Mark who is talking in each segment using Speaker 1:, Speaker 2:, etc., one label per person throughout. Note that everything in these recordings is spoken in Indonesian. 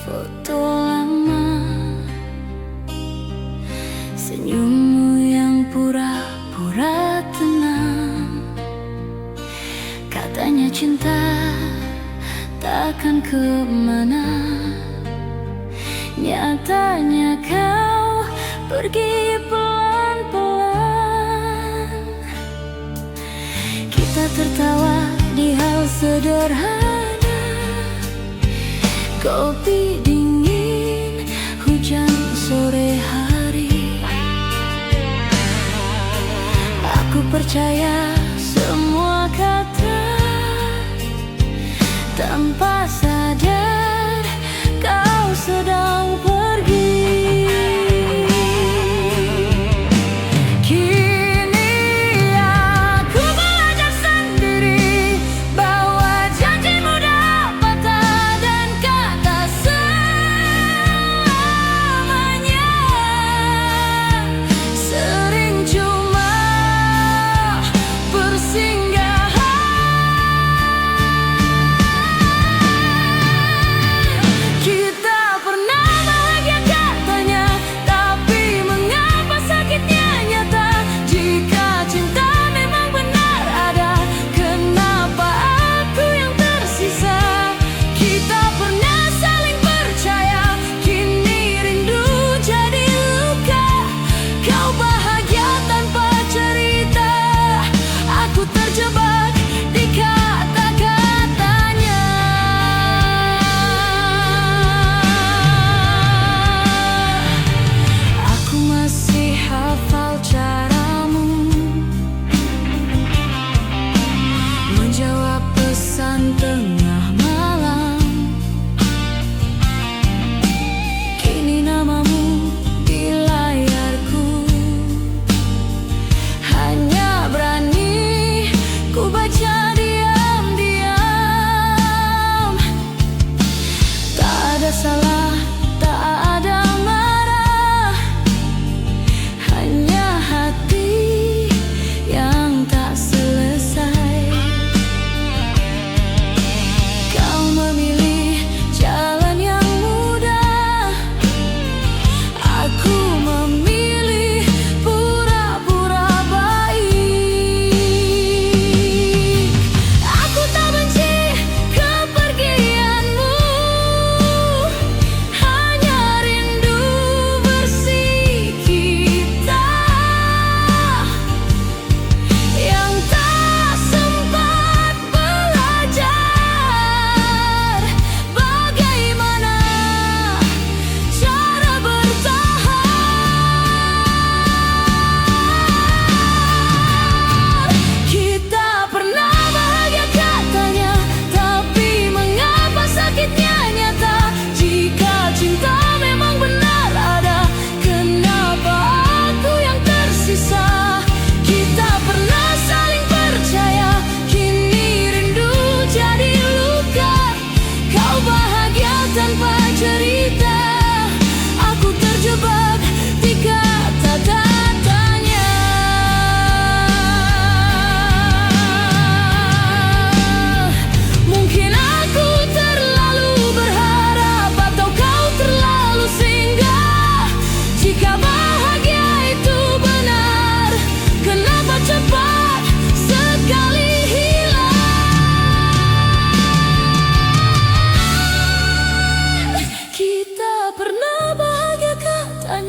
Speaker 1: foto lama, senyummu yang pura-pura tenang. Katanya cinta takkan kemana, nyatanya kau pergi pelan-pelan. Kita tertawa di hal sederhana, kopi dingin, hujan sore hari. Aku percaya semua kata, tanpa sadar kau sedang pergi. Kini aku belajar sendiri bahwa janji mudah patah dan kata selamanya sering cuma persinggahan. Kita pernah bahagia katanya, tapi mengapa sakitnya nyata? Jika cinta memang benar ada, kenapa aku yang tersisa? Kita pernah saling percaya, kini rindu jadi luka. Kau bahagia tanpa cerita, aku terjebak di kata-katanya. Aku masih hafal caramu menjawab pesan tengah malam. Kini namamu di layarku, hanya berani ku baca diam-diam. Tak ada salah, tak ada marah, hanya hati yang tak selesai. Kau memilih jalan yang mudah, aku memilih pura-pura baik. Aku tak benci kepergianmu, hanya rindu bersih kita yang tak sempat belajar bagaimana cara bertahan. Kita pernah bahagia katanya, tapi mengapa sakitnya nyata? Jika cinta memang benar ada, kenapa aku yang tersisa? Kita pernah saling percaya, kini rindu jadi luka. Kau bahagia tanpa cerita, aku terjebak di kata-katanya. Mungkin aku terlalu berharap atau kau terlalu singgah. Jika bahagia itu benar, kenapa cepat sekali hilang? Kita pernah bahagia katanya,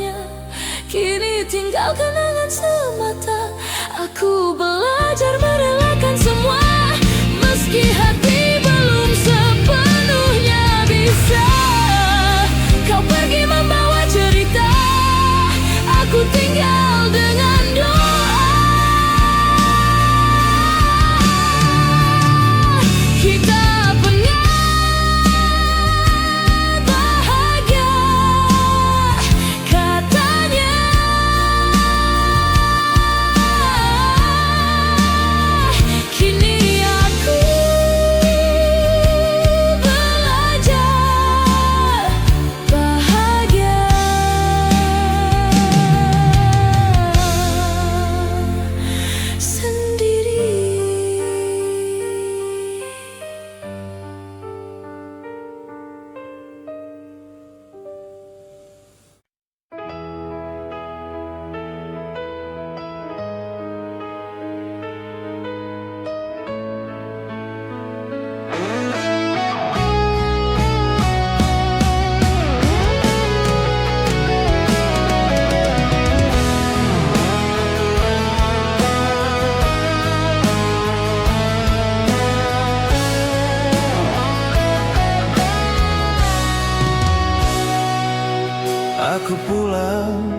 Speaker 2: Aku pulang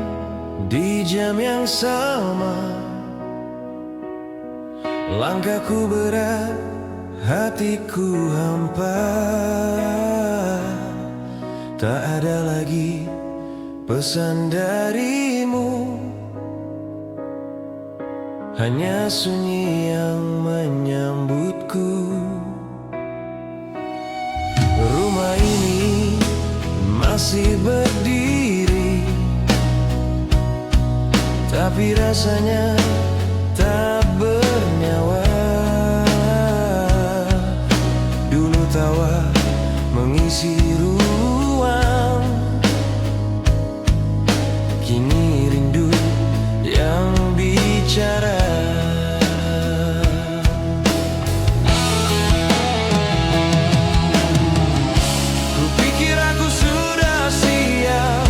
Speaker 2: di jam yang sama. Langkahku berat, hatiku hampa. Tak ada lagi pesan darimu, hanya sunyi yang menyambutku. Rumah ini masih berdiri, tapi rasanya tak bernyawa. Dulu tawa mengisi ruang, kini rindu yang bicara. Kupikir aku sudah siap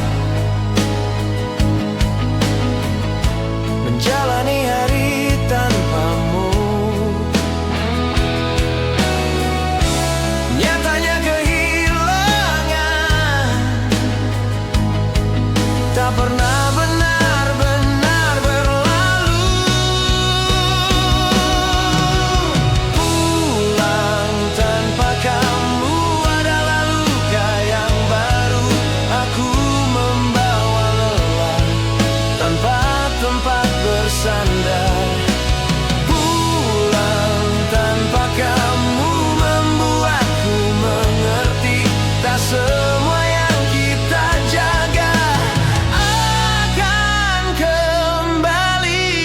Speaker 2: menjalani hari tanpamu. Nyatanya kehilangan tak pernah benar-benar berlalu. Pulang tanpa kamu adalah luka yang baru. Aku membawa lelah tanpa tempat bersandar. Pulang tanpa kamu membuatku mengerti, tak semua yang kita jaga akan kembali.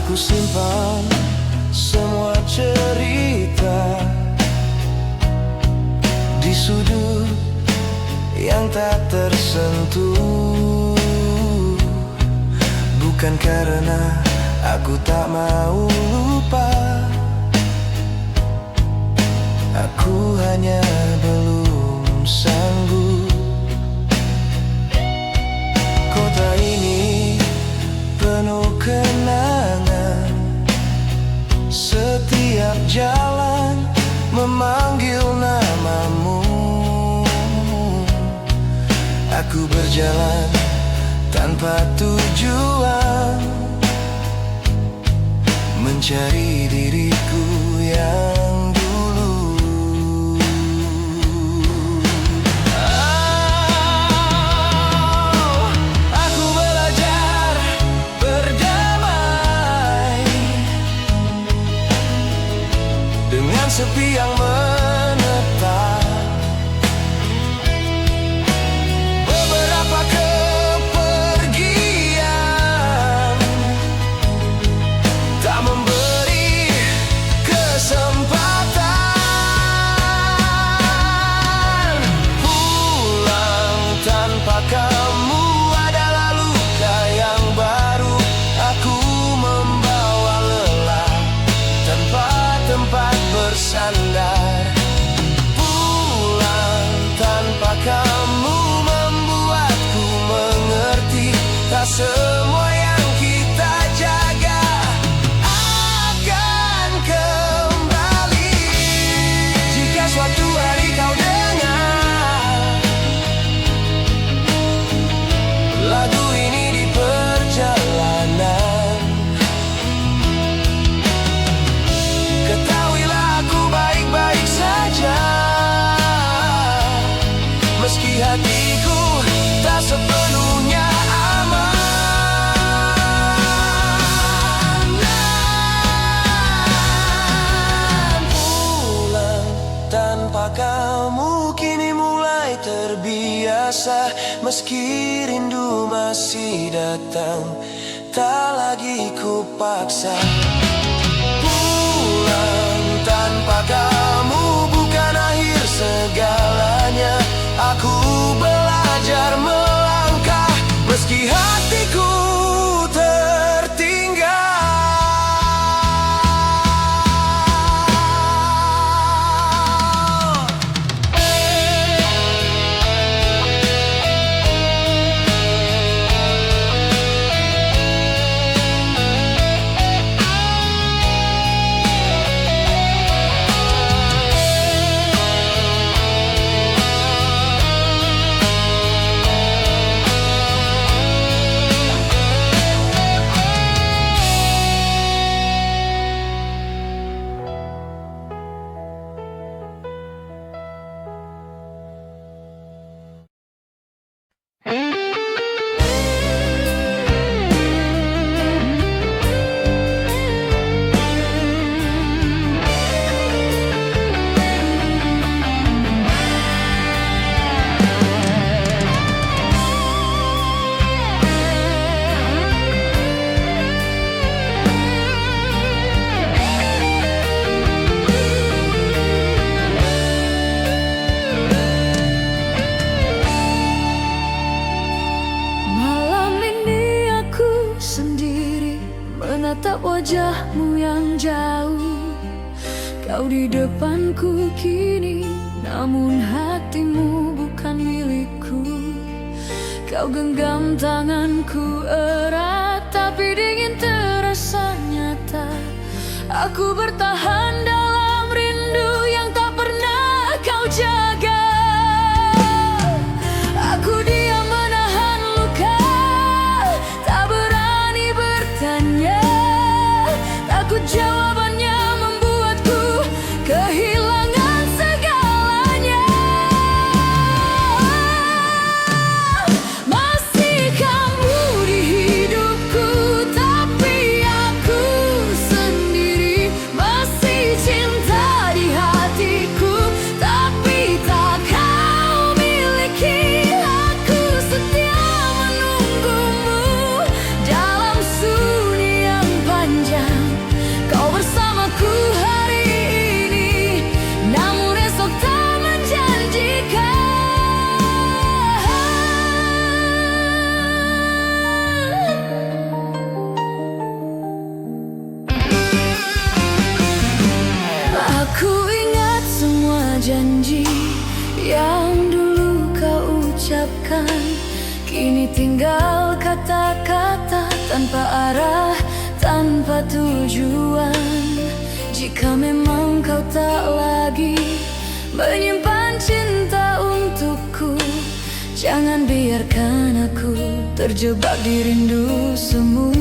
Speaker 2: Aku simpan semua cerita di sudut yang tak tersentuh. Bukan karena aku tak mau lupa, aku hanya belum sanggup. Kota ini penuh kenangan, setiap jalan memanggil namamu. Aku berjalan tanpa tujuan, mencari diriku yang dulu. Aku belajar berdamai dengan sepi yang menetap. Beberapa kepergian tak memberi kesempatan. Pulang tanpa kamu adalah luka yang baru. Aku membawa lelah tanpa tempat bersandar. Pulang tanpa kamu membuatku mengerti, tak semua yang kita jaga akan kembali. Jika suatu hari kau dengar lagu ini di perjalanan, ketahuilah aku baik-baik saja, meski hatiku tak sepenuhnya aman. Pulang tanpa kamu kini mulai terbiasa, meski rindu masih datang, tak lagi ku paksa. Pulang tanpa kamu bukan akhir segalanya. Aku belajar melangkah meski hatiku tertinggal.
Speaker 1: Kau di depanku kini, namun hatimu bukan milikku. Kau genggam tanganku erat, tapi dingin terasa nyata. Aku bertahan dalam rindu yang tak pernah kau jaga. Aku diam menahan luka, tak berani bertanya. Takut jawabannya membuatku kehilangan segalanya. Masih kamu di hidupku, tapi aku sendiri. Masih cinta di hatiku, tapi tak kau miliki. Aku setia menunggumu dalam sunyi yang panjang. Kau bersamaku hari ini, namun esok tak menjanjikan. Aku ingat semua janji yang dulu kau ucapkan. Kini tinggal kata-kata tanpa arah, tanpa tujuan. Jika memang kau tak lagi menyimpan cinta untukku, jangan biarkan aku terjebak di rindu semu.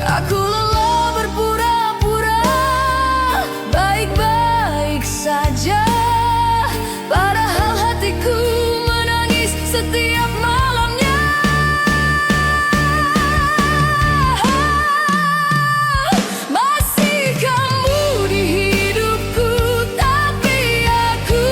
Speaker 1: Aku lelah berpura-pura baik-baik saja, padahal hatiku menangis setiap malamnya. Masih kamu di hidupku, tapi aku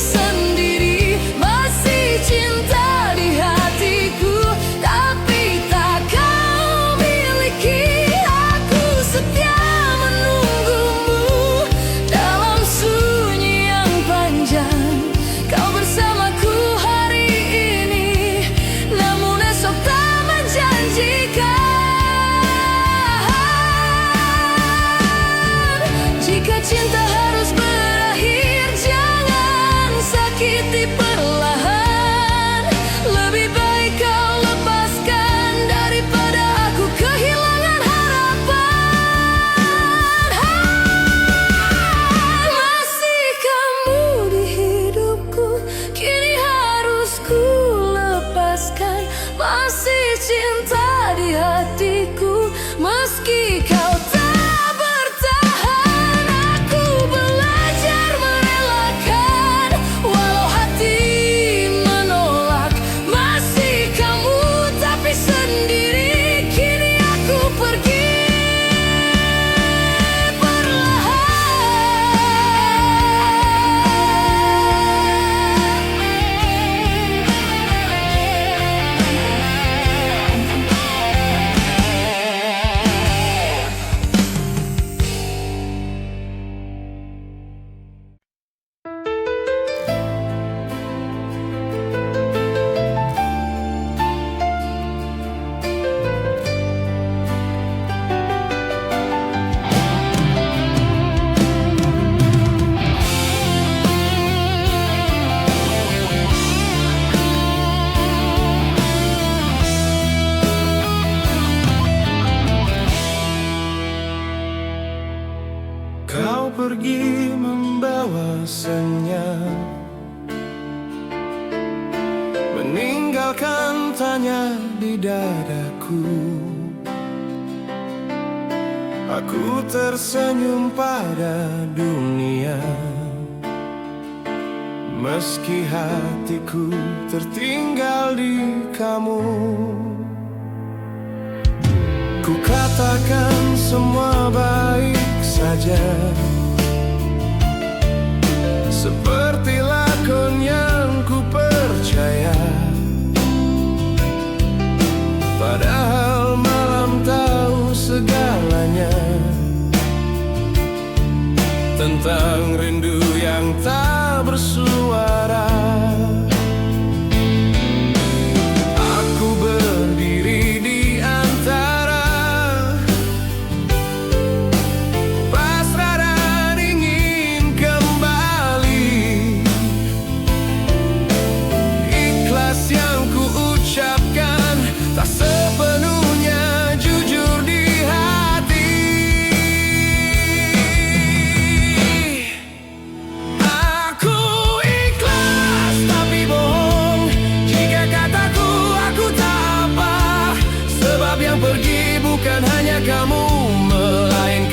Speaker 1: sendiri. Masih cinta di hatiku, tapi tak kau miliki. Aku setia menunggumu dalam sunyi yang panjang. Kau bersamaku hari ini, namun esok tak menjanjikan. Jika cinta harus berakhir, jangan sakiti perlahan. Lebih baik kau lepaskan daripada aku kehilangan harapan. Masih kamu di hidupku, kini harus ku lepaskan. Masih cinta di hatiku, meski kau tak bertahan. Aku belajar merelakan, walau hati menolak. Masih kamu tapi sendiri, kini aku pergi
Speaker 2: Kau pergi membawa senyap, meninggalkan tanya di dadaku. Aku tersenyum pada dunia, meski hatiku tertinggal di kamu. Ku katakan semua baik saja, seperti lakon yang ku percaya. Padahal malam tahu segalanya tentang rindu yang tak bersuara. Aku berdiri di antara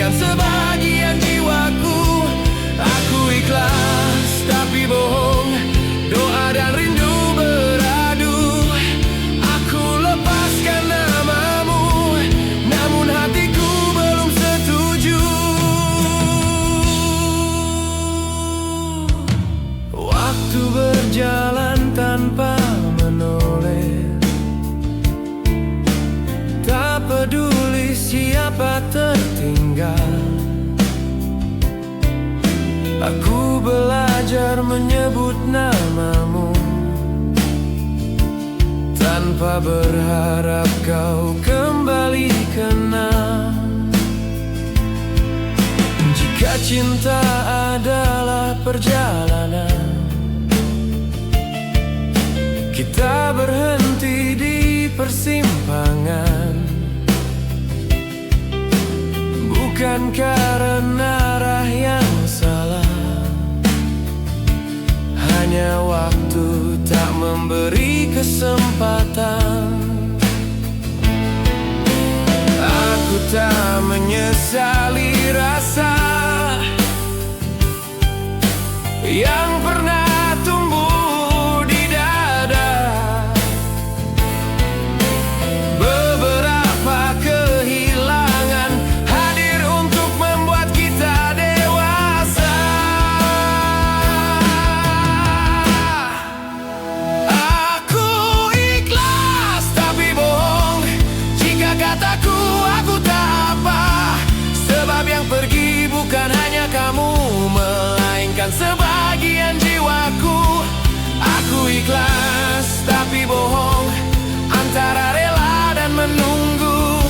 Speaker 2: melainkan sebagian jiwaku. Aku ikhlas tapi bohong, doa dan rindu beradu. Aku lepaskan namamu, namun hatiku belum setuju. Waktu berjalan tanpa menoleh, tak peduli siapa tertinggal. Aku belajar menyebut namamu tanpa berharap kau kembali kenal. Jika cinta adalah perjalanan, kita berhenti di persimpangan, bukan karena arah yang salah, hanya waktu tak memberi kesempatan. Aku tak menyesali rasa yang pernah tumbuh di dada. Beberapa kehilangan hadir untuk membuat kita dewasa. Aku ikhlas tapi bohong jika kataku aku tak apa. Sebab yang pergi bukan hanya kamu, melainkan sebagian jiwaku. Aku ikhlas tapi bohong, antara rela dan menunggu.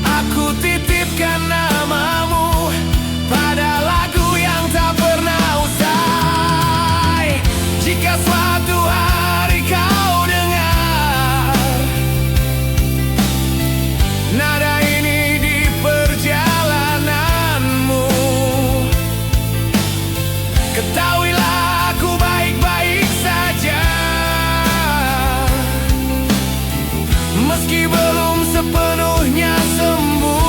Speaker 2: Aku titipkan namamu pada lagu yang tak pernah usai. Jika suatu hari kau dengar nada ini di perjalananmu, ketahuilah aku baik-baik saja, meski belum sepenuhnya sembuh.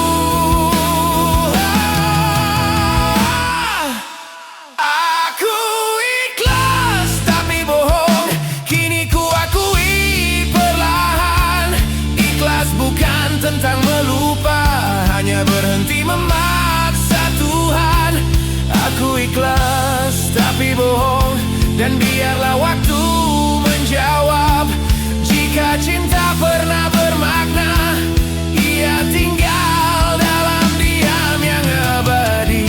Speaker 2: Aku ikhlas tapi bohong, kini ku akui perlahan. Ikhlas bukan tentang melupa, hanya berhenti memaksa Tuhan. Aku ikhlas tapi bohong, dan biarlah waktu menjawab. Jika cinta pernah bermakna, ia tinggal dalam diam yang abadi.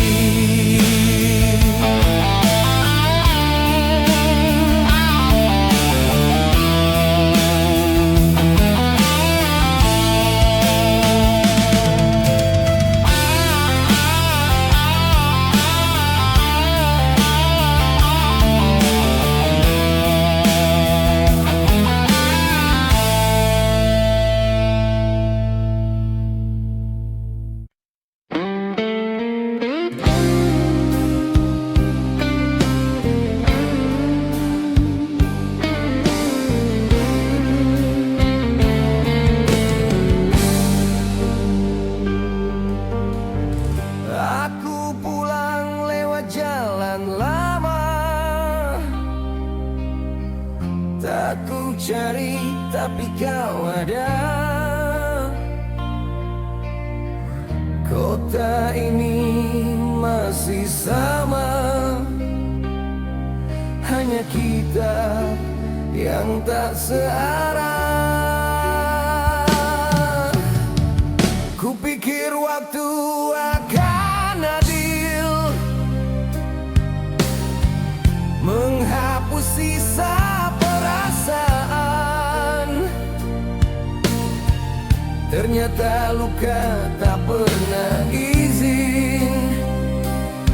Speaker 2: Aku pulang lewat jalan lama, tak ku cari tapi kau ada. Kota ini masih sama, hanya kita yang tak searah. Kupikir waktu akan adil, menghapus sisa perasaan. Ternyata luka tak pernah izin,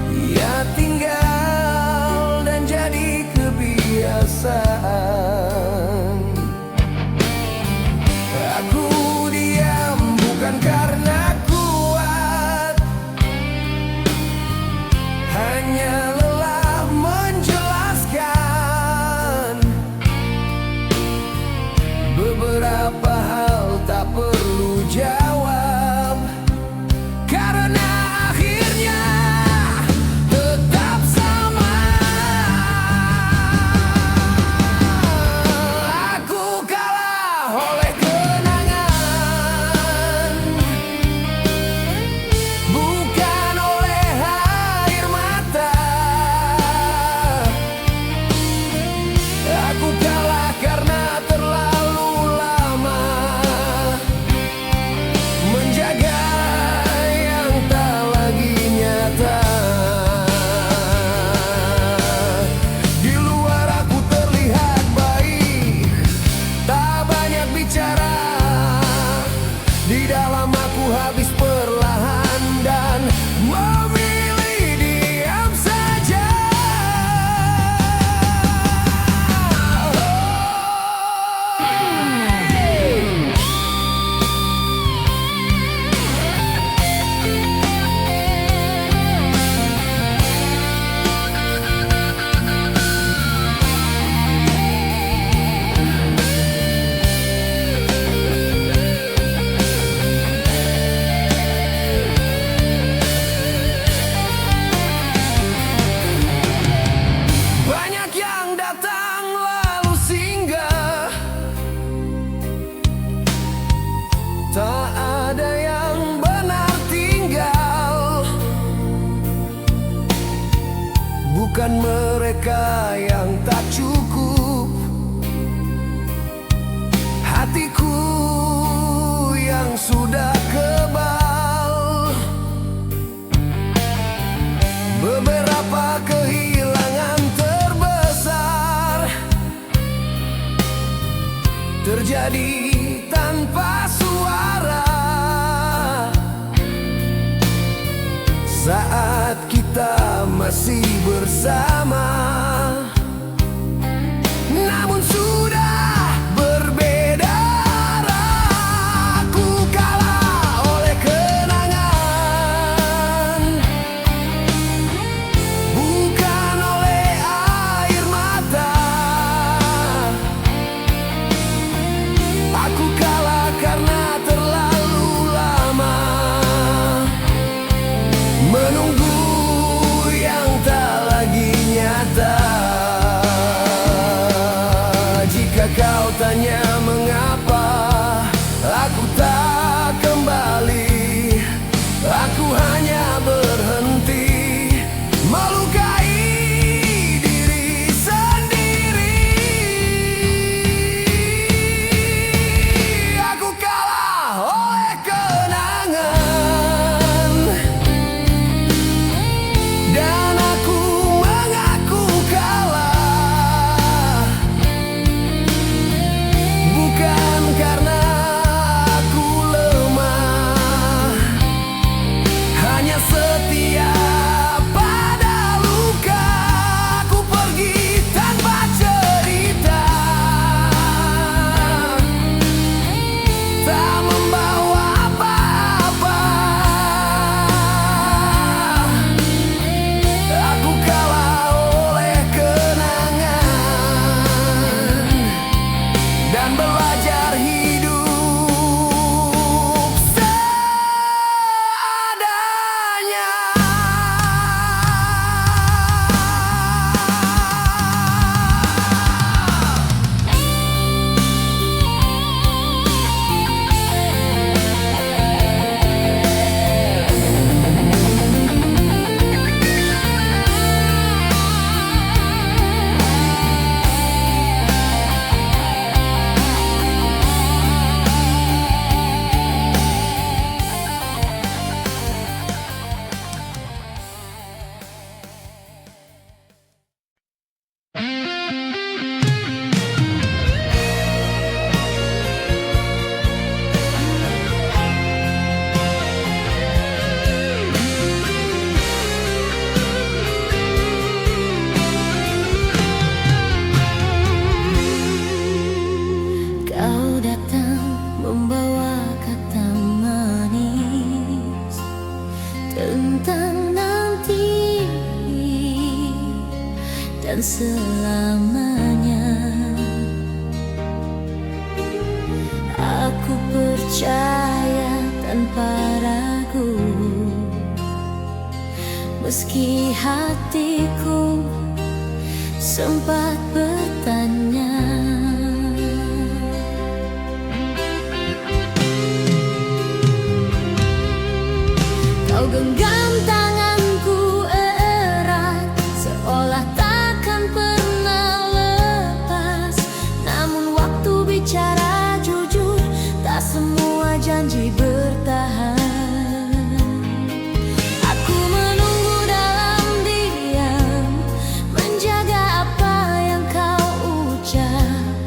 Speaker 2: ia tinggal dan jadi kebiasaan. Aku diam bukan karena kuat, hanya lelah menjelaskan. Beberapa hal tak perlu jawab, karena bukan mereka yang tak cukup. Hatiku yang sudah kebal, beberapa kehilangan terbesar terjadi tanpa suara. Saat kita masih bersama, namun sudah berbeda arah. Aku kalah oleh kenangan, bukan oleh air mata. Aku kalah karena terlalu lama menunggu yang tak lagi nyata. Jika kau tanya mengapa aku tak kembali, aku hanya berhenti melukai diri sendiri. Aku kalah oleh kenangan, dan aku mengaku kalah, bukan karena aku lemah, hanya setia pada luka. Aku pergi tanpa cerita, tak membawa apa-apa. Aku kalah oleh kenangan dan belajar hidup seadanya.
Speaker 1: Kau datang membawa kata manis tentang nanti dan selamanya. Aku percaya tanpa ragu, meski hatiku sempat bertanya. Kau genggam tanganku erat, seolah takkan pernah lepas. Namun waktu bicara jujur, tak semua janji bertahan. Aku menunggu dalam diam, menjaga apa yang kau ucap.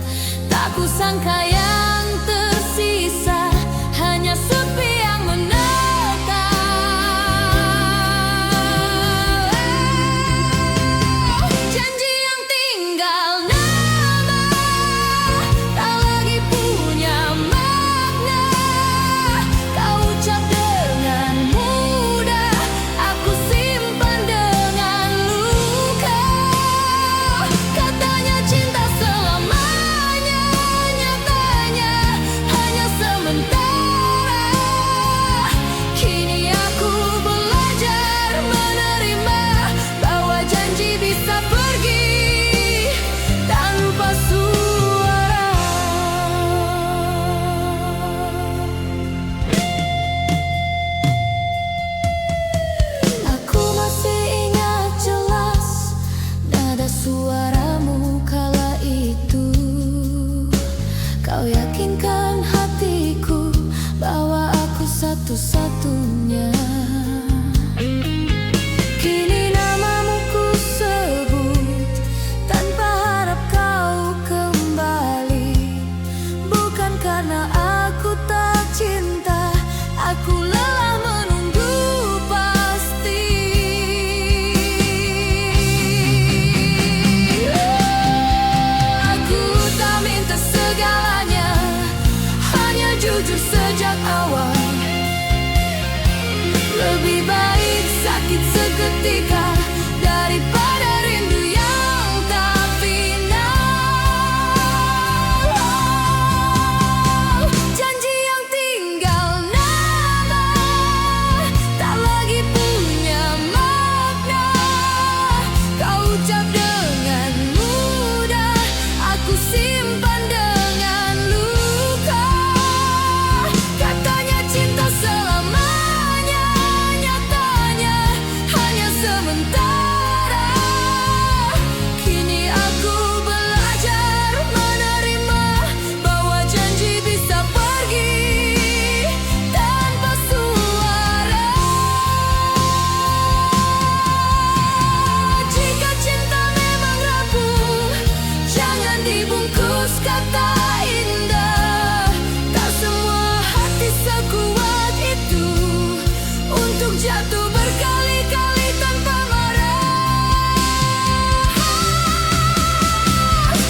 Speaker 1: berkali-kali tanpa marah.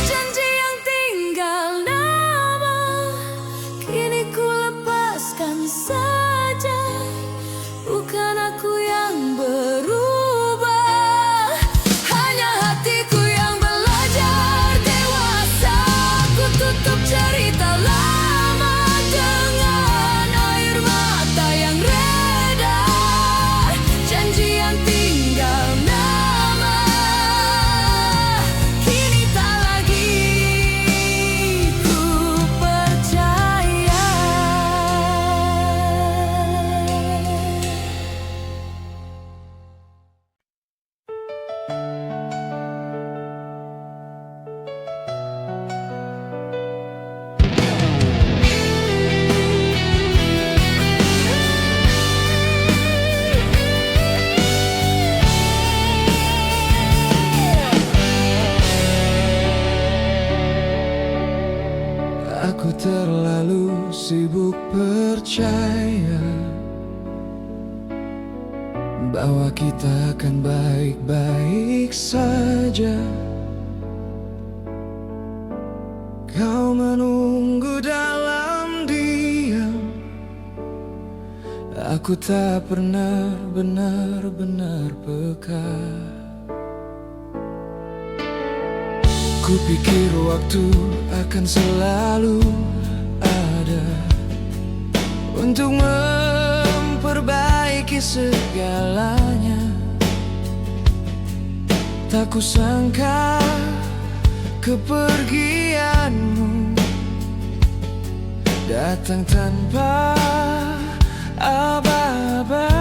Speaker 1: Janji yang tinggal nama, kini ku lepaskan saja. Bukan aku yang berubah, hanya hatiku yang belajar dewasa. Ku tutup cerita lama dengan air mata yang reda. Janji yang tinggal nama, kini tak lagi ku percaya.
Speaker 2: Aku terlalu sibuk percaya bahwa kita akan baik-baik saja. Kau menunggu dalam diam, aku tak pernah benar-benar peka. Kupikir waktu akan selalu ada untuk memperbaiki segalanya. Tak kusangka kepergianmu datang tanpa aba-aba.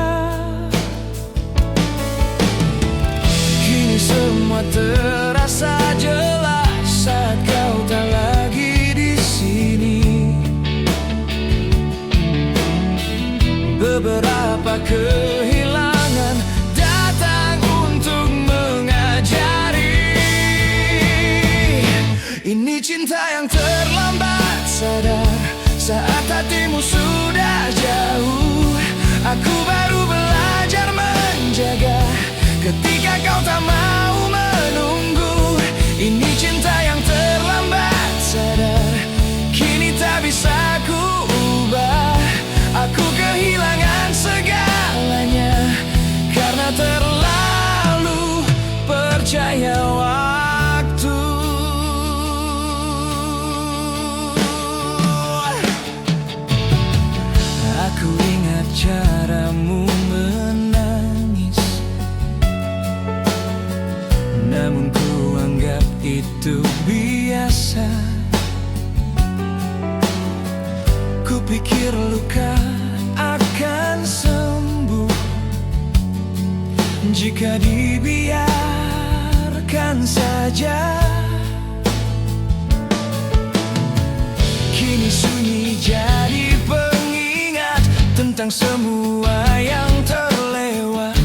Speaker 2: Kini semua terasa jelas saat kau tak lagi di sini. Beberapa kehilangan datang untuk mengajari. Ini cinta yang terlambat sadar saat hatimu sudah jauh. Aku baru belajar menjaga ketika kau tak mau menunggu. Ini cinta yang terlambat sadar, kini tak bisa ku ubah. Aku kehilangan segalanya karena terlalu percaya waktu. Aku ingat caramu menangis, namun ku anggap itu biasa. Kupikir luka akan sembuh jika dibiarkan saja. Kini sunyi jadi pengingat tentang semua yang terlewat.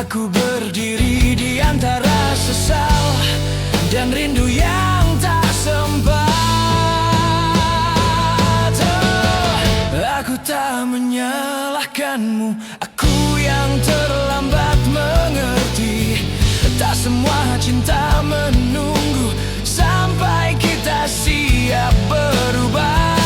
Speaker 2: Aku berdiri di antara sesal dan rindu yang tak sempat. Aku tak menyalahkanmu, aku yang terlambat mengerti. Tak semua cinta menunggu sampai kita siap berubah.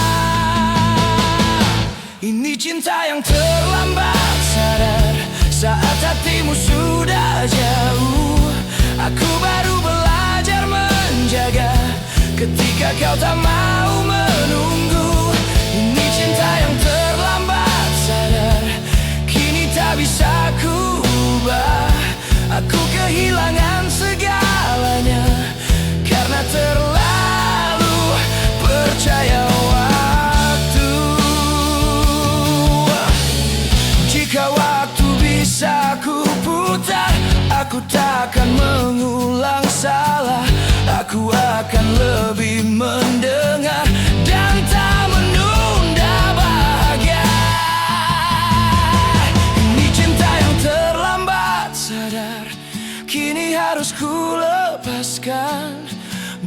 Speaker 2: Ini cinta yang terlambat sadar saat hatimu sudah jauh. Aku baru belajar menjaga ketika kau tak mau menunggu. Ini cinta yang terlambat sadar, kini tak bisa ku ubah. Aku kehilangan segalanya karena terlalu percaya waktu. Jika waktu bisa ku putar, aku takkan mengulang salah. Aku akan lebih mendengar dan tak menunda bahagia. Ini cinta yang terlambat sadar, kini harus ku lepaskan.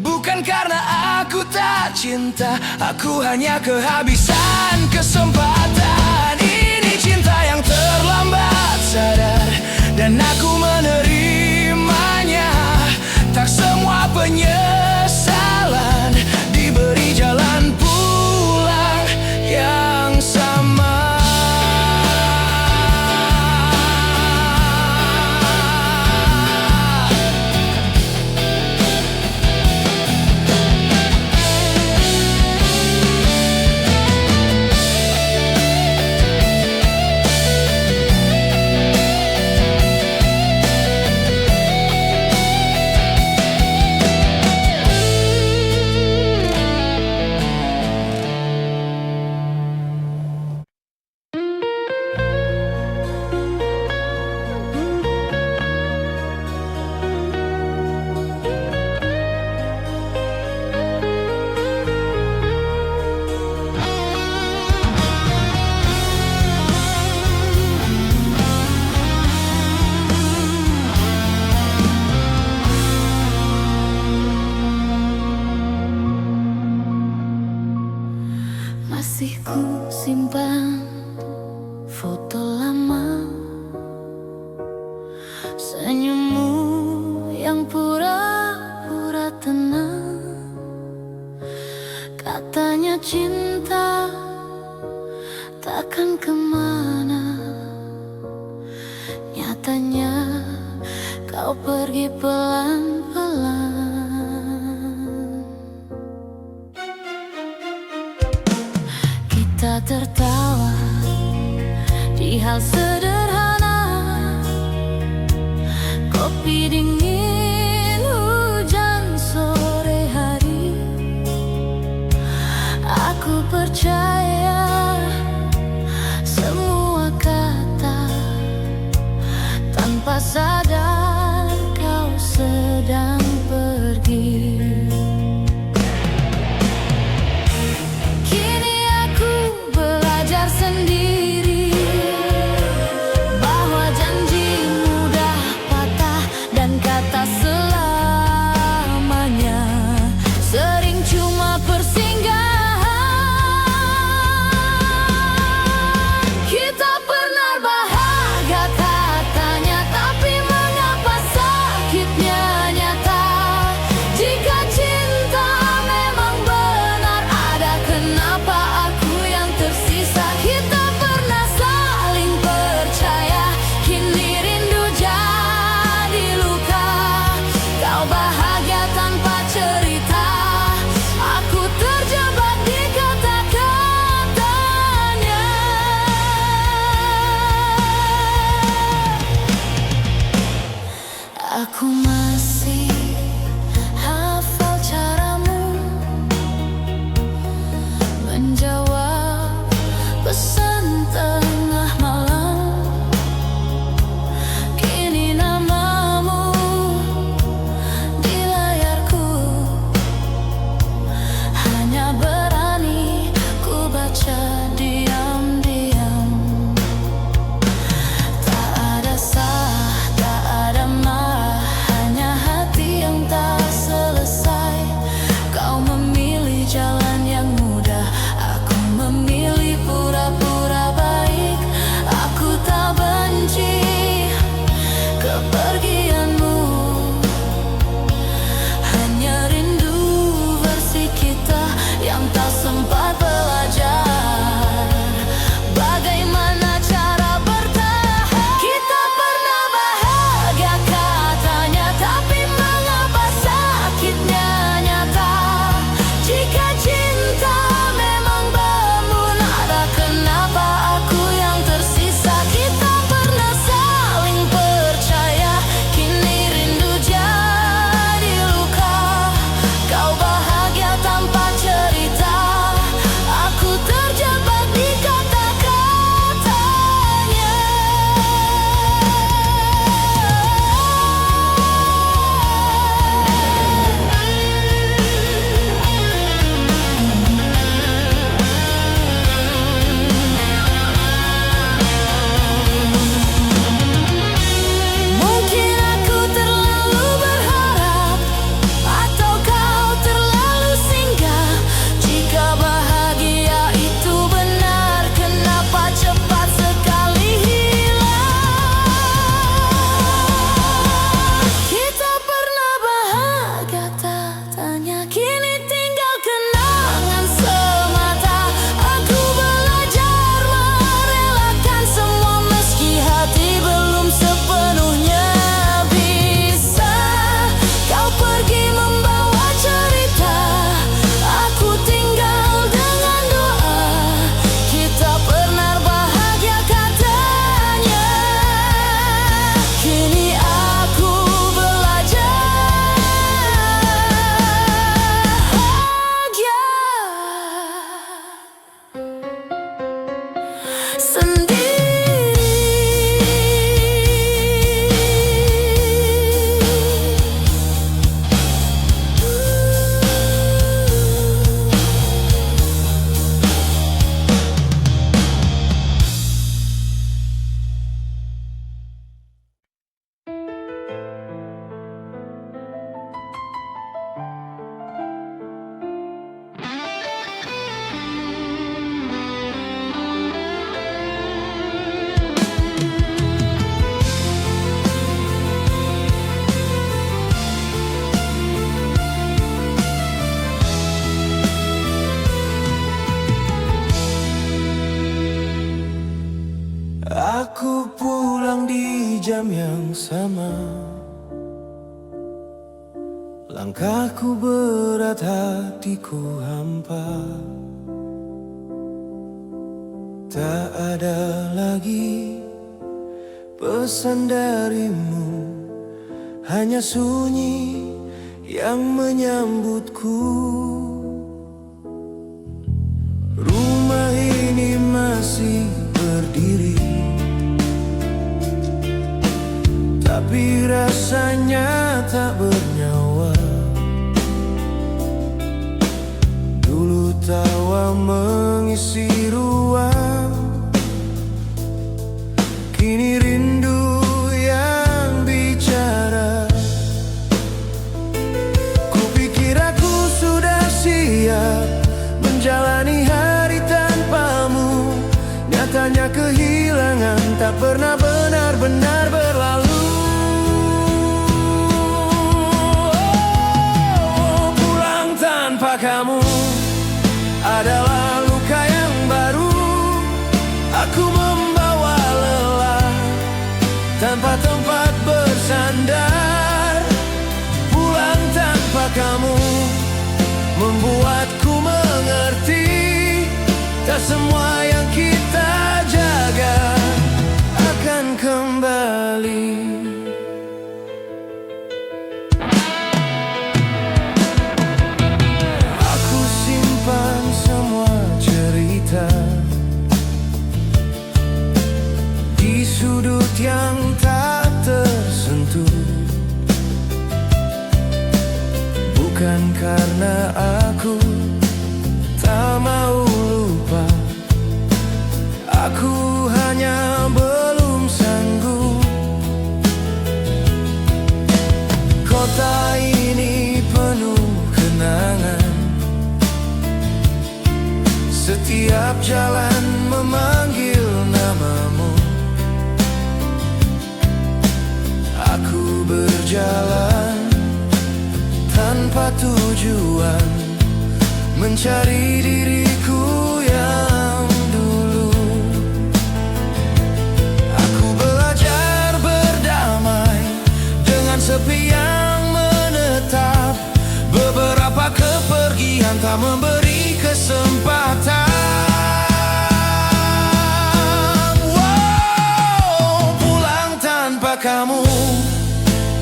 Speaker 2: Bukan karena aku tak cinta, aku hanya kehabisan kesempatan.
Speaker 1: foto lama, senyummu yang pura-pura tenang. Katanya cinta takkan kemana, nyatanya kau pergi pelan-pelan. Kita tertawa di hal sederhana, kopi dingin, hujan sore hari. Aku percaya semua kata, tanpa sadar kau sedang pergi. Kini aku belajar sendiri
Speaker 2: Aku pulang di jam yang sama. Langkahku berat, hatiku hampa. Tak ada lagi pesan darimu, hanya sunyi yang menyambutku. Rumah ini masih berdiri, tapi rasanya tak bernyawa. Dulu tawa mengisi ruang, kini rindu yang bicara. Kupikir aku sudah siap menjalani hari tanpamu. Nyatanya kehilangan tak pernah benar-benar berlalu. Pulang tanpa kamu adalah luka yang baru. Aku membawa lelah tanpa tempat bersandar. Pulang tanpa kamu membuatku mengerti, tak semua yang kita jaga akan kembali. Aku simpan semua cerita di sudut yang tak tersentuh. Bukan karena aku tak mau lupa, aku hanya belum sanggup. Kota ini penuh kenangan, setiap jalan memanggil namamu. Aku berjalan tanpa tujuan, mencari diriku yang dulu. Aku belajar berdamai dengan sepi yang menetap. Beberapa kepergian tak memberi kesempatan. Wow, pulang tanpa kamu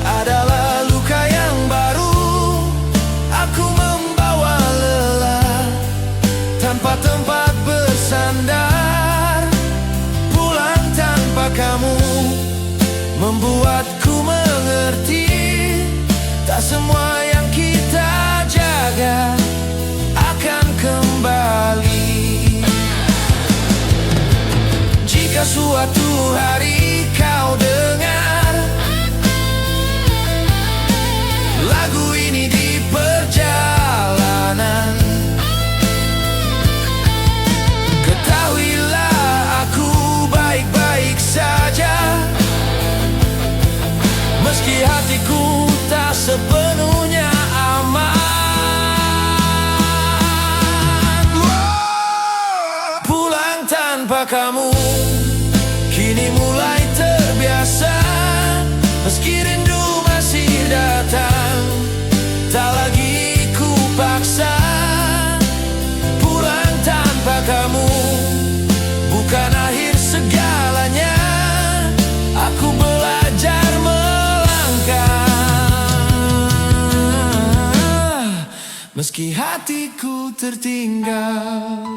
Speaker 2: adalah luka yang baru. Aku membawa lelah tanpa tempat bersandar. Pulang tanpa kamu membuatku mengerti, tak semua yang kita jaga akan kembali. Jika suatu hari kau dengar lagu ini di perjalanan, ketahuilah aku baik-baik saja. Meski hatiku tak sepenuhnya aman. Pulang tanpa kamu kini mulai terbiasa. Meski rindu masih datang, tak lagi ku paksa. Pulang tanpa kamu bukan akhir segalanya. Aku belajar melangkah, meski hatiku tertinggal.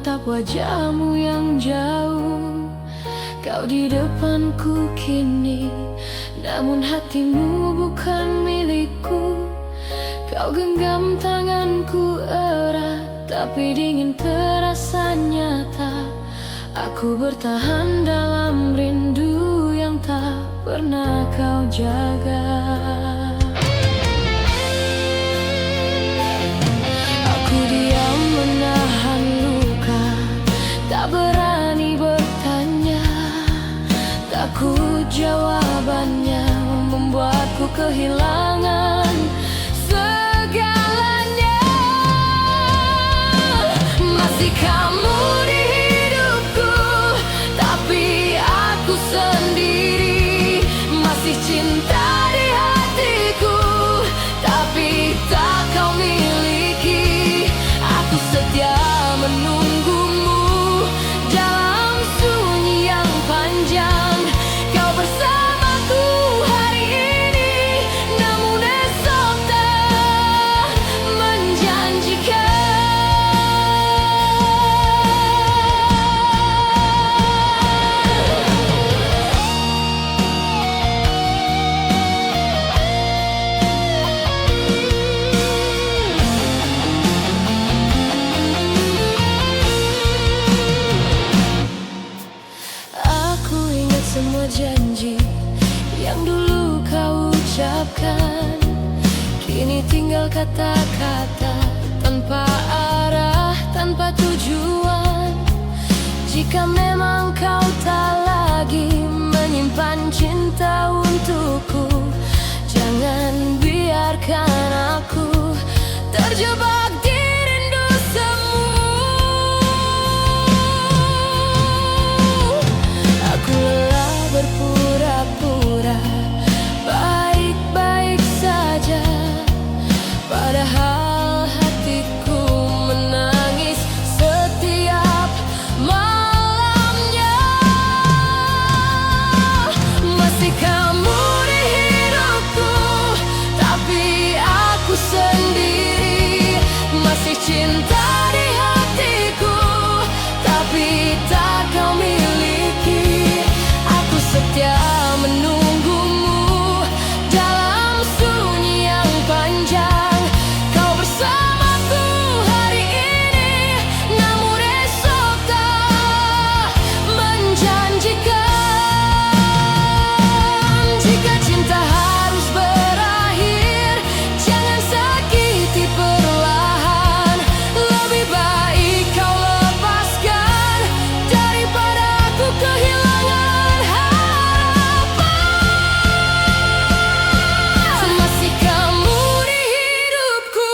Speaker 1: menatap wajahmu yang jauh. Kau di depanku kini, namun hatimu bukan milikku. Kau genggam tanganku erat, tapi dingin terasa nyata. Aku bertahan dalam rindu yang tak pernah kau jaga. Aku diam menahan luka, tak berani bertanya. Takut jawabannya membuatku kehilangan segalanya. Masih kamu di hidupku, tapi aku sendiri. Masih cinta di hatiku, tapi tak kau miliki. Aku setia menunggumu dalam sunyi yang panjang. Kau bersamaku hari ini, namun esok tak menjanjikan. Aku ingat semua janji yang dulu kau ucapkan. Kini tinggal kata-kata tanpa arah, tanpa tujuan. Jika memang kau tak lagi menyimpan cinta untukku, jangan biarkan aku terjebak di rindu semu. Aku lelah berpura-pura baik-baik saja, padahal hatiku menangis setiap malamnya. Masih kamu di hidupku, tapi aku sendiri. Masih cinta di hatiku, tapi tak kau miliki. Aku setia menunggumu dalam sunyi yang panjang. Kau bersamaku hari ini, namun esok tak menjanjikan. Jika cinta harus berakhir, jangan sakiti perlahan. Lebih baik kau lepaskan daripada aku kehilangan harapan. Masih kamu di hidupku,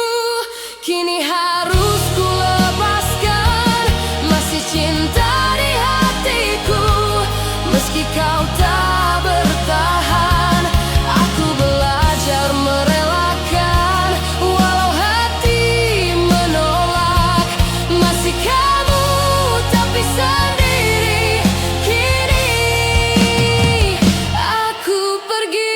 Speaker 1: kini harus ku lepaskan. Masih cinta di hatiku, meski kau tak bertahan. Aku belajar merelakan, walau hati menolak. Masih kamu, tapi sendiri. Kini aku pergi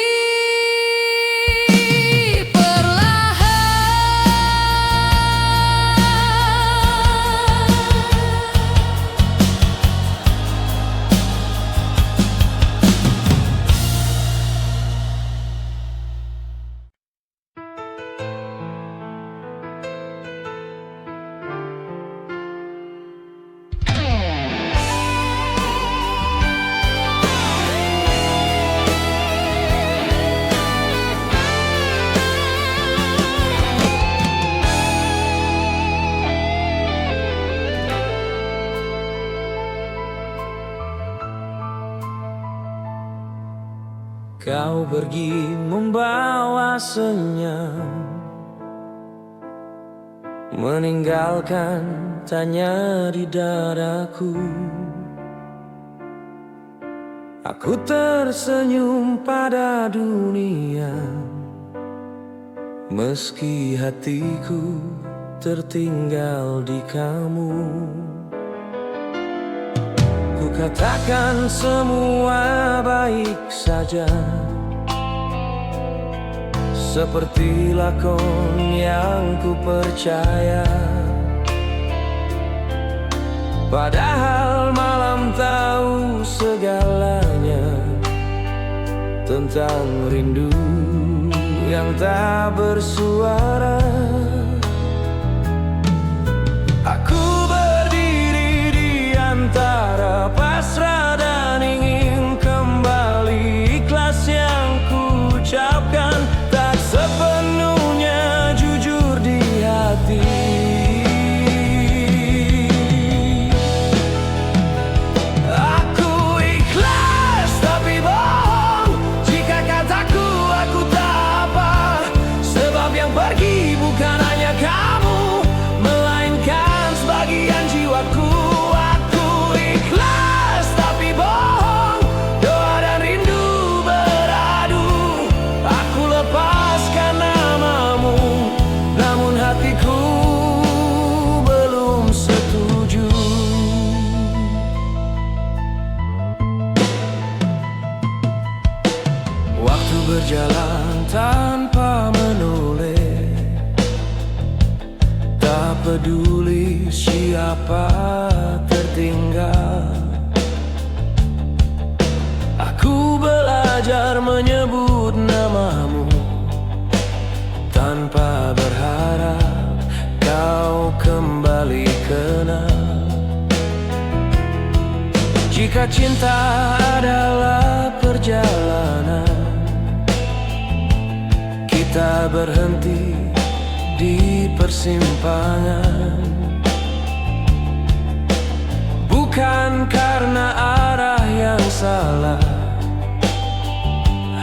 Speaker 2: Kau pergi membawa senyum, meninggalkan tanya di dadaku. Aku tersenyum pada dunia, meski hatiku tertinggal di kamu. Ku katakan semua baik saja, seperti lakon yang ku percaya. Padahal malam tahu segalanya tentang rindu yang tak bersuara. Aku berdiri di antara pasrah dan ingin kembali. Ikhlas yang ku ucapkan tak sepenuhnya jujur di hati. Bukan hanya kamu, melainkan sebagian jiwaku. Aku ikhlas tapi bohong, doa dan rindu beradu. Aku lepaskan namamu, namun hatiku belum setuju. Waktu berjalan tanpa menulis, tak peduli siapa tertinggal. Aku belajar menyebut namamu tanpa berharap kau kembali kenal. Jika cinta adalah perjalanan, kita berhenti di persimpangan. Bukan karena arah yang salah,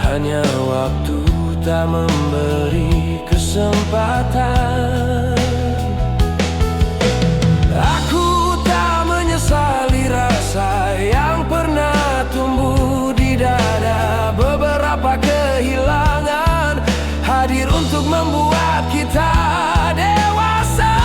Speaker 2: hanya waktu tak memberi kesempatan. Aku tak menyesali rasa yang pernah tumbuh di dada. Beberapa kehilangan hadir untuk membuat kita dewasa.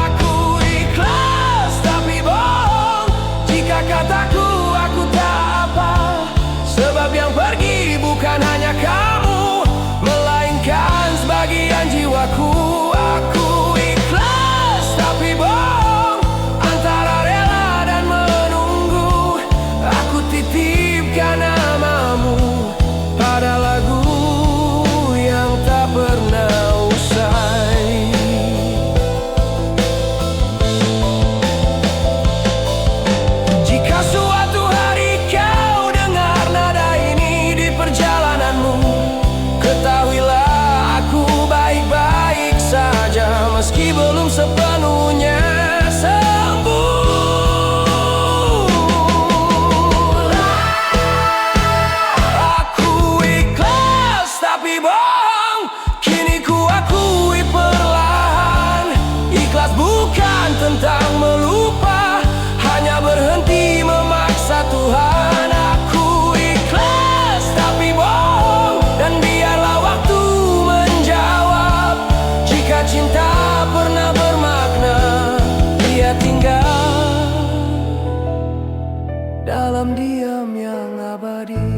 Speaker 2: Aku ikhlas tapi bohong jika kataku aku tak apa. Sebab yang pergi bukan hanya kamu, melainkan sebagian jiwaku. Aku ikhlas tapi bohong, antara rela dan menunggu. Aku titipkan namamu pada lagu yang tak pernah usai. Jika suatu hari kau dengar nada ini di perjalananmu, ketahuilah aku baik-baik saja, meski belum sepenuhnya sembuh. Aku ikhlas tapi bohong, kini ku akui perlahan. Ikhlas bukan tentang melupa, hanya berhenti memaksa Tuhan. Aku ikhlas tapi bohong, dan biarlah waktu menjawab. Jika cinta pernah bermakna, dia tinggal dalam diam yang abadi.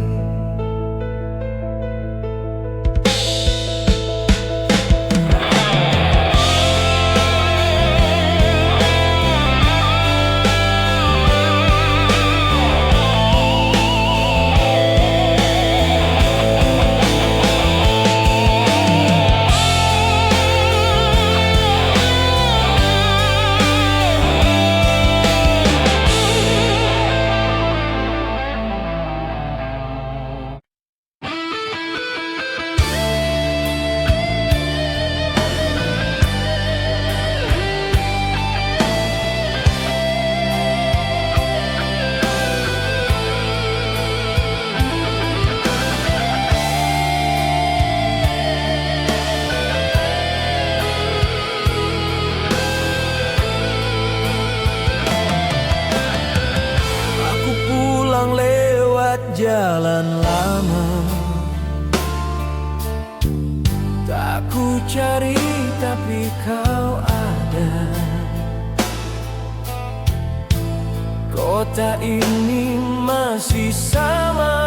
Speaker 2: Jalan lama tak ku cari, tapi kau ada. Kota ini masih sama,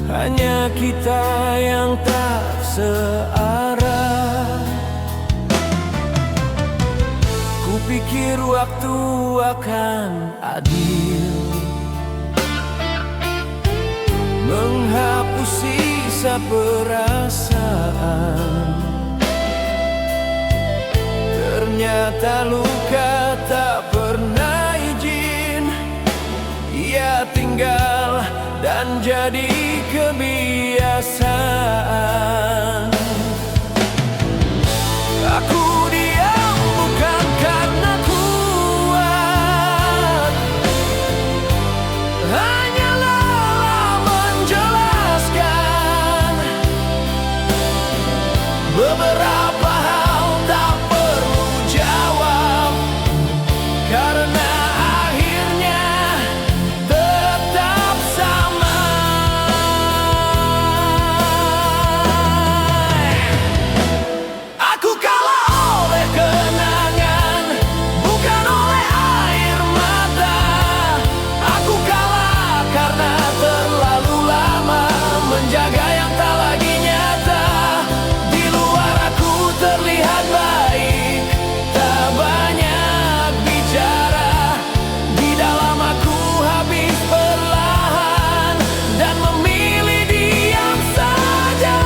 Speaker 2: hanya kita yang tak searah. Kupikir waktu akan adil, menghapus sisa perasaan. Ternyata luka tak pernah izin, ia tinggal dan jadi kebiasaan. Aku diam bukan karena kuat, hanya lelah menjelaskan. Beberapa hal tak perlu jawab, karena akhirnya tetap sama. Aku kalah oleh kenangan, bukan oleh air mata. Aku kalah karena terlalu lama menjaga yang tak lagi nyata. Di luar aku terlihat baik, tak banyak bicara. Di dalam aku habis perlahan dan memilih diam saja.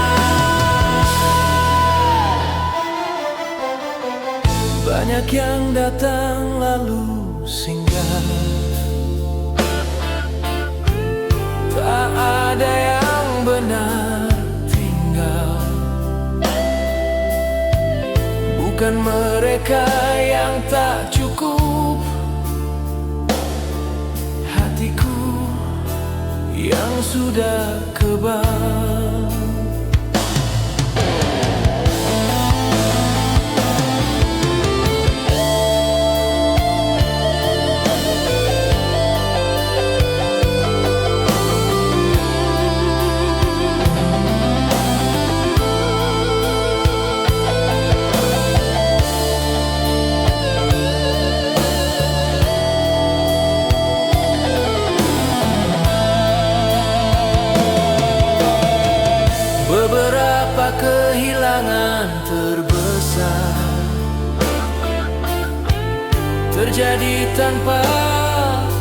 Speaker 2: Banyak yang datang lalu singgah, tak ada yang benar tinggal. Bukan mereka yang tak cukup, hatiku yang sudah kebal. Beberapa kehilangan terbesar terjadi tanpa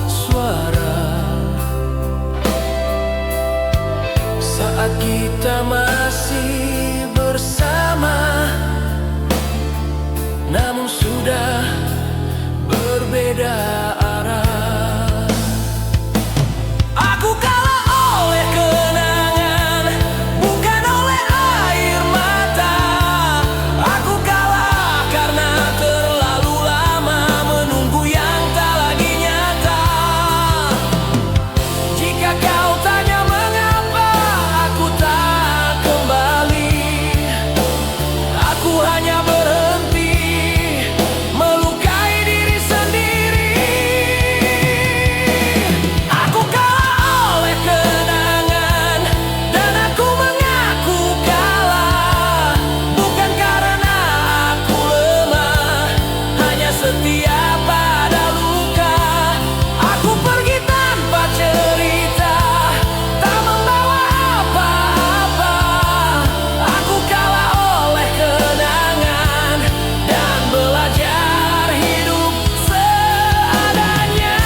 Speaker 2: suara. Saat kita masih bersama, namun sudah berbeda arah. Aku kalah oleh kenangan, bukan oleh air mata. Aku kalah karena terlalu lama menunggu yang tak lagi nyata. Jika kau tanya mengapa aku tak kembali, aku hanya berhenti melukai diri sendiri. Aku kalah oleh kenangan dan aku mengaku kalah, bukan karena aku lemah, hanya setia pada luka. Aku pergi tanpa cerita, tak membawa apa-apa. Aku kalah oleh kenangan dan belajar hidup seadanya.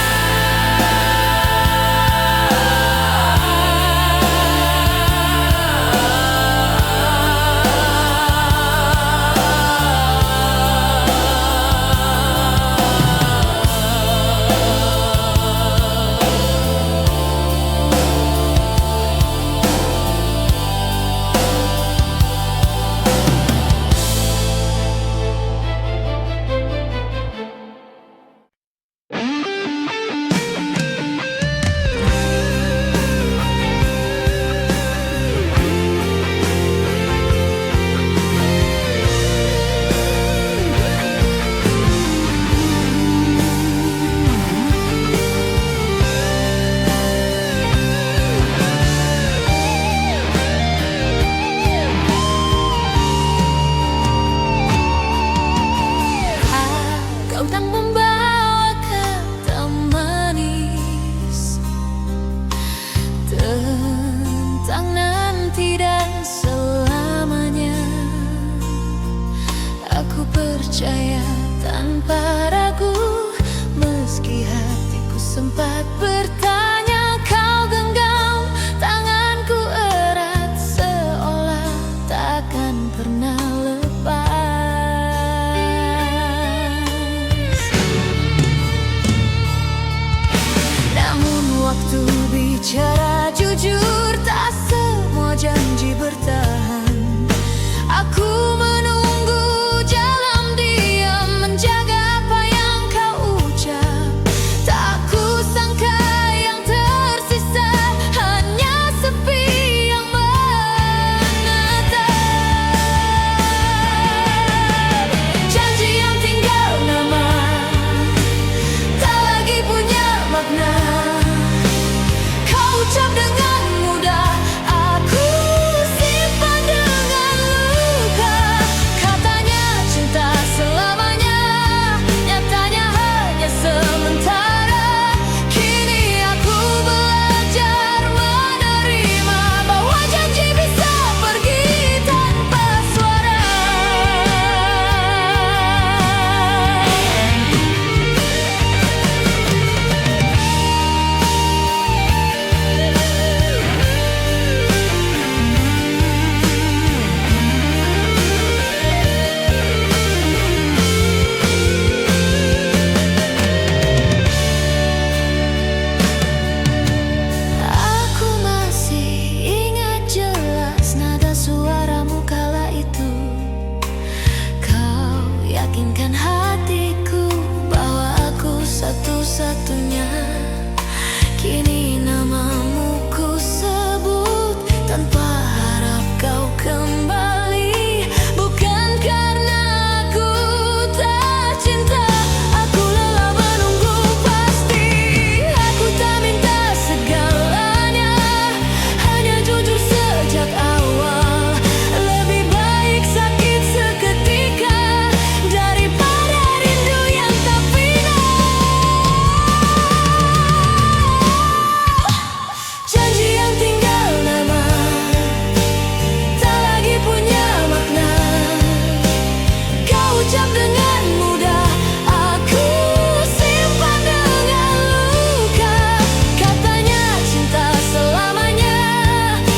Speaker 1: Kau tak membawa kata manis tentang nanti dan selamanya. Aku percaya tanpa ragu. Meski hatiku sempat bertanya, kau genggam tanganku erat seolah takkan pernah lepas. Namun waktu bicara jujur, tak semua janji bertahan. Aku menunggu dalam diam, menjaga apa yang kau ucap. Tak kusangka yang tersisa hanya sepi yang menetap. Janji yang tinggal nama, tak lagi punya makna. Kau ucap dengan mudah, aku simpan dengan luka. Katanya cinta selamanya, nyatanya hanya sementara. Kini aku belajar menerima bahwa janji bisa pergi tanpa suara. Aku masih ingat jelas nada suaramu kala itu. Kau yakinkan hatiku bahwa aku satu-satunya. Kini namamu ku sebut tanpa harap kau kembali. Bukan karena aku tak cinta, aku lelah menunggu pasti. Aku tak minta segalanya, hanya jujur sejak awal. Lebih baik sakit seketika daripada rindu yang tak final. Janji yang tinggal nama, tak lagi punya makna. Kau ucap dengan mudah, aku simpan dengan luka. Katanya cinta selamanya,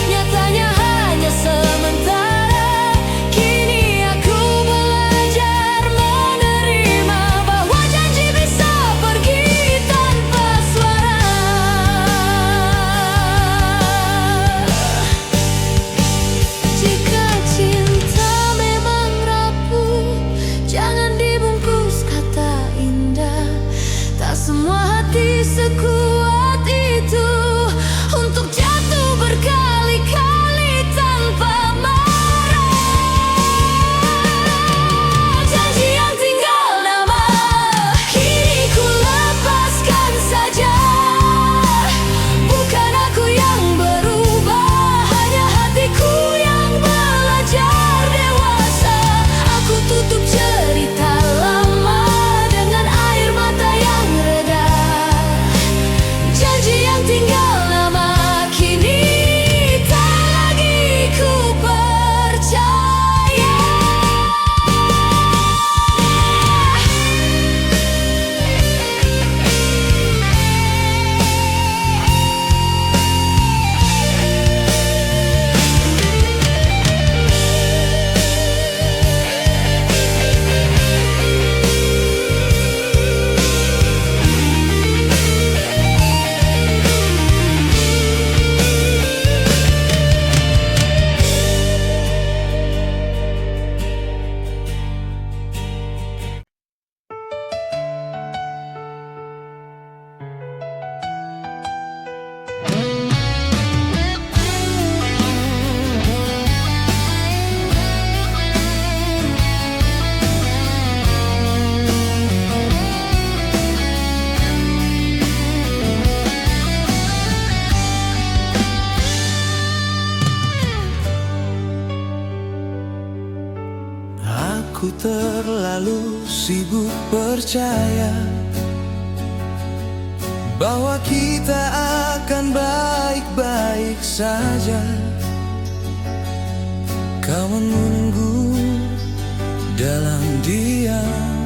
Speaker 1: nyatanya hanya sementara. Kini aku belajar menerima bahwa janji bisa pergi tanpa suara. Jika cinta memang rapuh, jangan dibungkus kata indah. Tak semua hati sekuat itu untuk jatuh berkali-kali tanpa marah. Janji yang tinggal nama, kini ku lepaskan saja. Bukan aku yang berubah, hanya hatiku yang belajar dewasa. Aku tutup cerita lama dengan air mata yang reda. Janji yang tinggal nama, kini tak lagi ku percaya.
Speaker 2: Aku terlalu sibuk percaya bahwa kita akan baik-baik saja. Kau menunggu dalam diam,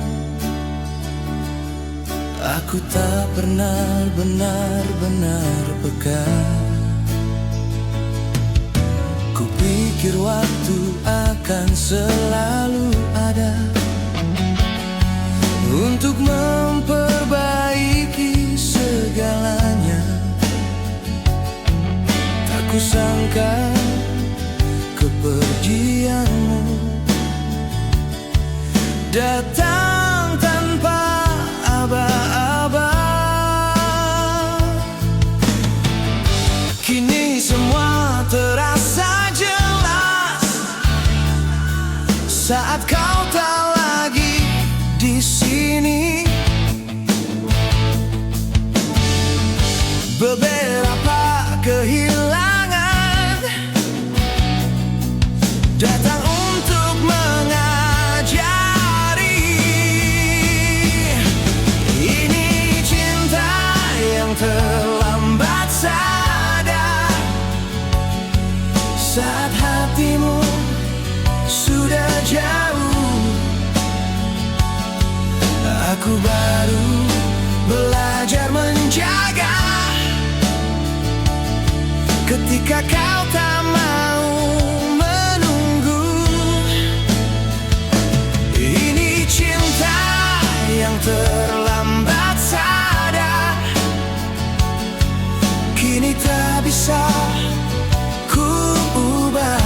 Speaker 2: Aku tak pernah benar-benar peka. Kupikir waktu akan selalu ada untuk memperbaiki segalanya. Tak kusangka kepergianmu datang tanpa aba-aba. Kini semua terasa jelas saat kau tak lagi di sini. Beberapa kehilangan datang untuk mengajari. Ini cinta yang terlambat sadar saat hatimu sudah jauh. Aku baru belajar menjaga ketika kau tak mau menunggu. Ini cinta yang terlambat sadar, kini tak bisa ku ubah.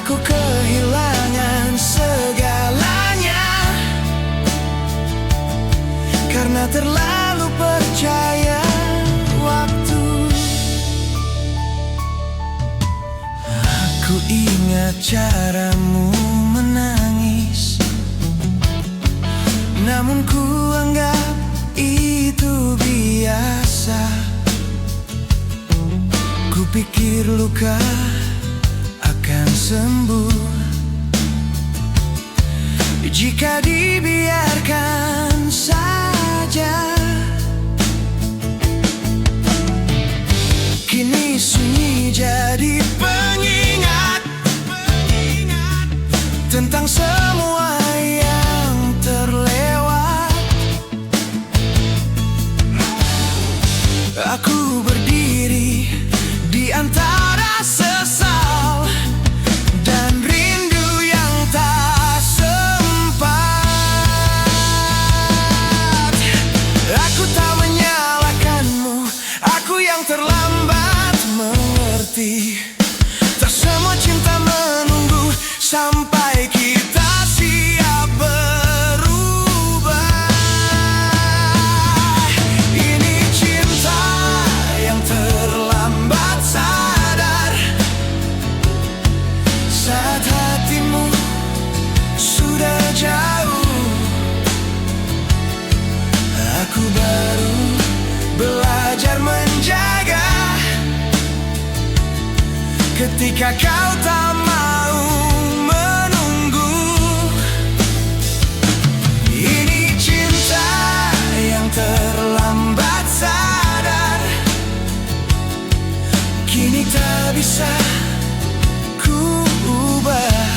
Speaker 2: Aku kehilangan segalanya karena terlalu percaya waktu. Aku ingat caramu menangis, namun ku anggap itu biasa. Ku pikir luka akan sembuh jika dibiarkan saja. Kini sunyi jadi pengingat tentang semua yang terlewat. Aku berdiri di antara sesal dan rindu yang tak sempat. Aku tak menyalahkanmu, aku yang terlambat mengerti. Tak semua cinta menunggu sampai kita siap berubah. Ini cinta yang terlambat sadar saat hatimu sudah jauh. Aku baru belajar menjaga ketika kau tak mau menunggu. Ini cinta yang terlambat sadar, kini tak bisa ku ubah.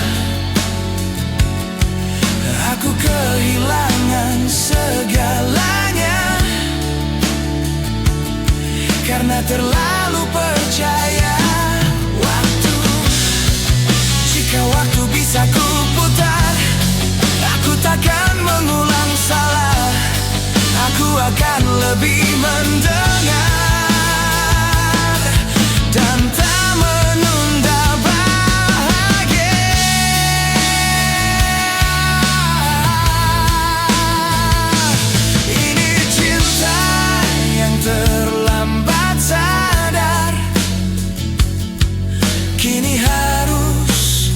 Speaker 2: Aku kehilangan segalanya karena terlalu percaya waktu. Jika waktu bisa ku putar, aku takkan mengulang salah. Aku akan lebih mendengar dan tak menunda bahagia. Ini cinta yang terlambat sadar, kini harus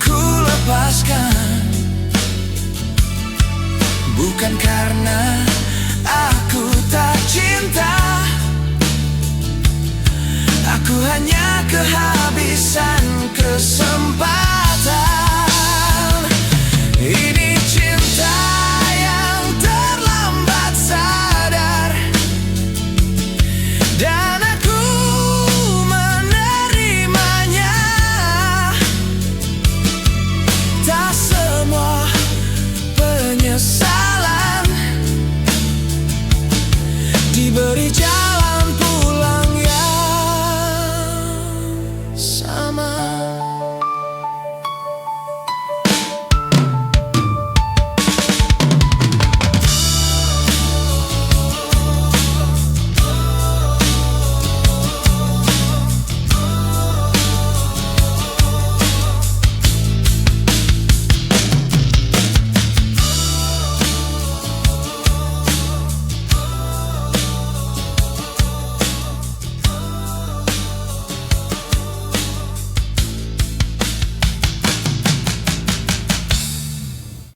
Speaker 2: ku lepaskan. Bukan karena aku tak cinta, aku hanya kehabisan kesempatan.